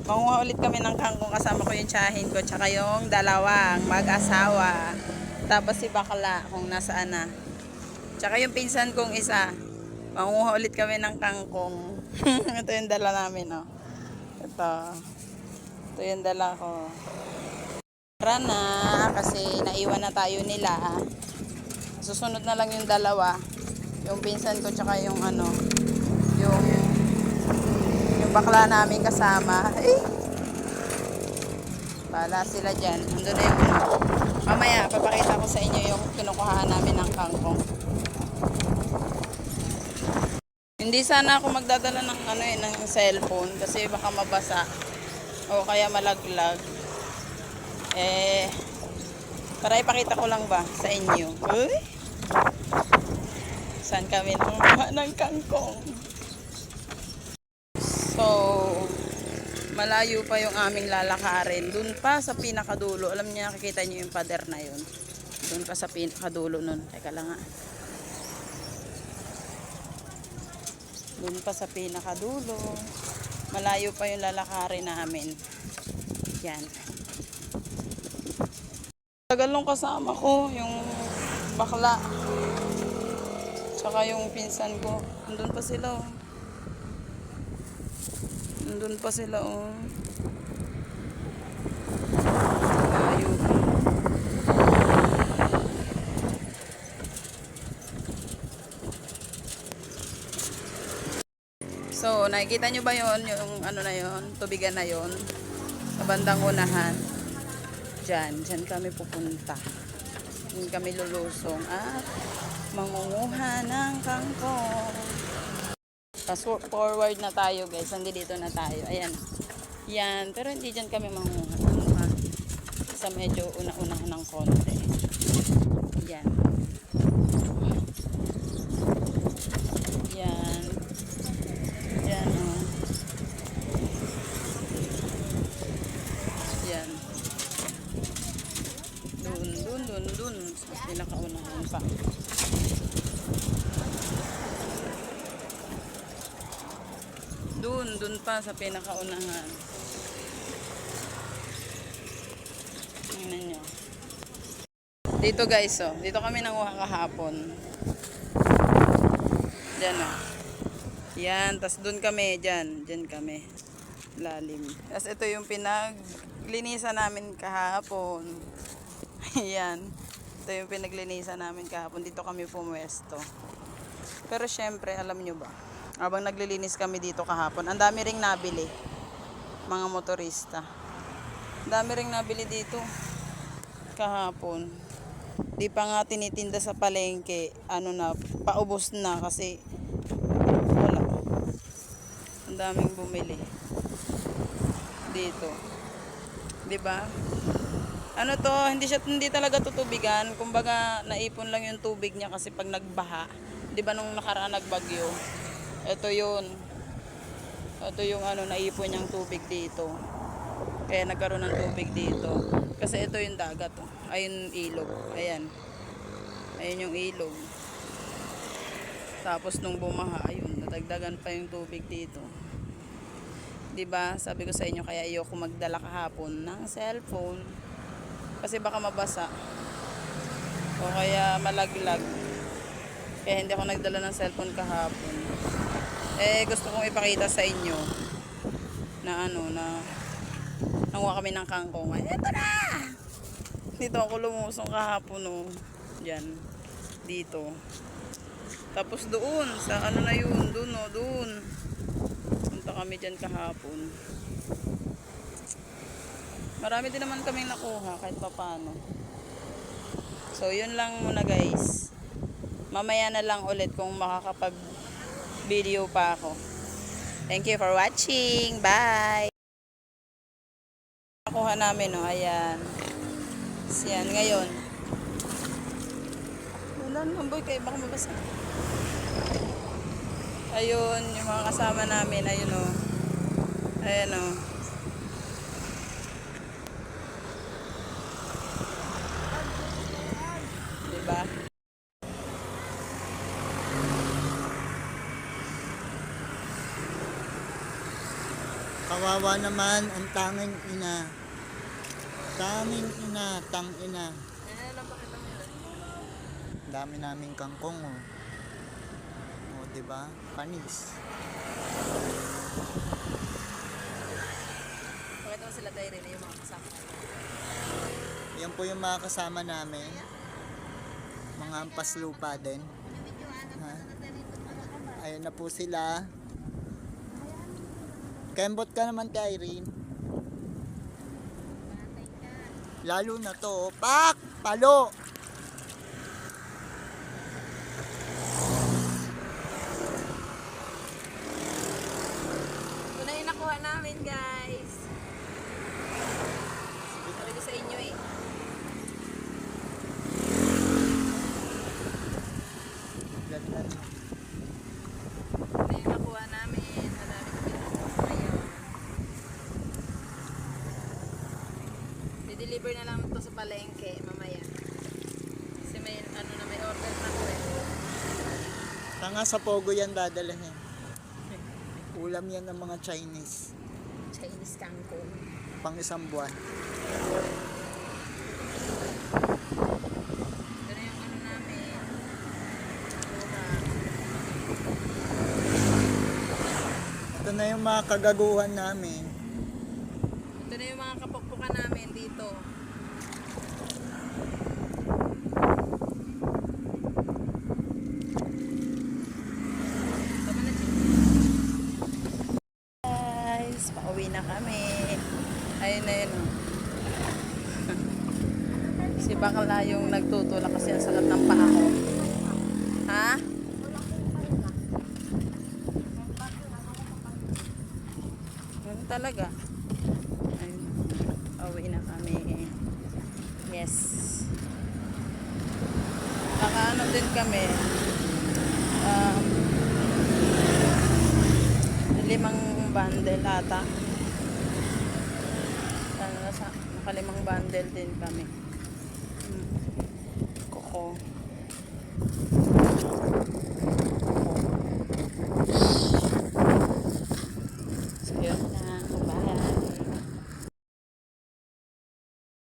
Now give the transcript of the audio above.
Manguha ulit kami ng kangkong, kasama ko yung tiyahin ko tsaka yung dalawang mag-asawa. Tapos si bakla kung nasaan na. Tsaka yung pinsan kong isa. Manguha ulit kami ng kangkong. Ito yung dala namin, oh. Ito. Ito yung dala ko. Tara na, kasi naiwan na tayo nila. Susunod na lang yung dalawa. Yung pinsan ko tsaka yung ano, yung bakla namin kasama. Bala sila dyan. Andun na yung ano. Mamaya, papakita ko sa inyo yung kinukuhaan namin ng kangkong. Hindi sana ako magdadala ng ano ng cellphone kasi baka mabasa o kaya malaglag. Para ipakita ko lang ba sa inyo. Uy! Saan kami nanguha ng kangkong? So, malayo pa yung aming lalakarin. Doon pa sa pinakadulo. Alam niyo, nakikita niyo yung pader na yun. Doon pa sa pinakadulo nun. Teka lang nga. Doon pa sa pinakadulo. Malayo pa yung lalakarin namin. Yan. Tagal nung kasama ko, yung bakla. Tsaka yung pinsan ko. Nandun pa sila, oh. Nandun pa sila, oh. Malayo pa. So, nakikita nyo ba yon yung ano na yon, tubigan na yon sa bandang unahan? Diyan kami pupunta. Diyan kami lulusong at mangunguha ng kangkong. Fast forward na tayo, guys. Hindi dito na tayo. Ayan. Yan. Pero hindi dyan kami mangunguha. Sa medyo una-unahan ng konti. Yan. Yan. Yan, oh. Yan. Dun. Sa pinakaunahan pa. Dun pa sa pinakaunahan. Tingnan nyo. Dito, guys, oh. Dito kami nanguha kahapon. Diyan, oh. Yan, tas dun kami, dyan kami. Lalim. Tas ito yung pinaglinisan namin kahapon. Yan. Ito yung pinaglinisan namin kahapon. Dito kami pumuesto. Pero syempre, alam nyo ba? Habang naglilinis kami dito kahapon, ang dami ring nabili. Mga motorista. Ang dami ring nabili dito kahapon. Di pa nga tinitinda sa palengke. Ano na, paubos na kasi wala. Ang daming bumili dito. 'Di ba? Ano to, hindi talaga tutubigan. Kumbaga naipon lang yung tubig niya kasi pag nagbaha, 'di ba nung nakaraan nagbagyo. Ito 'yun. Ito yung ano naipon niyang tubig dito. Kaya nagkaroon ng tubig dito. Kasi ito yung dagat, oh. Ayun ilog. Ayan. Ayun yung ilog. Tapos nung bumaha, ayun, nadagdagan pa yung tubig dito. 'Di ba? Sabi ko sa inyo kaya ayoko magdala kahapon ng cellphone kasi baka mabasa o kaya malaglag. Kaya hindi ako nagdala ng cellphone kahapon. Gusto kong ipakita sa inyo na ano na nanguha kami ng kangkong. Eto na! Dito ako lumusong kahapon, oh. Diyan. Dito. Tapos doon sa ano na yun, doon, oh, doon. Punta kami dyan kahapon. Marami din naman kaming nakuha kahit pa paano. So yun lang muna, guys. Mamaya na lang ulit kung makakapag video pa ako. Thank you for watching. Bye! Nakuha namin, oh. Ayan. Yan ngayon. Wala naman, boy, kayo baka mabasa. Ayun, yung mga kasama namin, ayun, oh. Ayan, oh. Diba? Kawawa naman ang tanging ina. Tanging ina, tang ina. Ayan lang pakita mo yun. Dami naming kangkong oh. O, diba? Panis. Pakita mo sila tayo rin yung mga kasama. Yan po yung mga kasama namin. Mga ampas lupa din. Ha? Ayan na po sila. Kembot ka naman kay Irene. Lalo na to. Pak! Palo! Ito na yung nakuha namin, guys. Sabi ko sa inyo eh. Ganda. Ito na yung nakuha namin. Madami kami nakuha ngayon. Deliver na lang ito sa palengke mamaya. Kasi may ano na may order na ko eh. Tanga sa Pogo yan dadalhin. Ulam yan ng mga Chinese. Chinese kangkong. Pang isang buwan. Ito na yung ano namin. Kuha. Ito na yung mga kagaguhan namin. Ito na yung mga kapukpukan namin dito. Tama na siya. Guys, pauwi na kami. Ayun na yun. Oh. Si Bakla yung nagtutulak kasi ang sakit ng paa ko. Ha? Ano talaga? Ayun. Pauwi na kami. Yes. Nakaano din kami. 5 bundle ata. Naka 5 bundle din kami. Koko.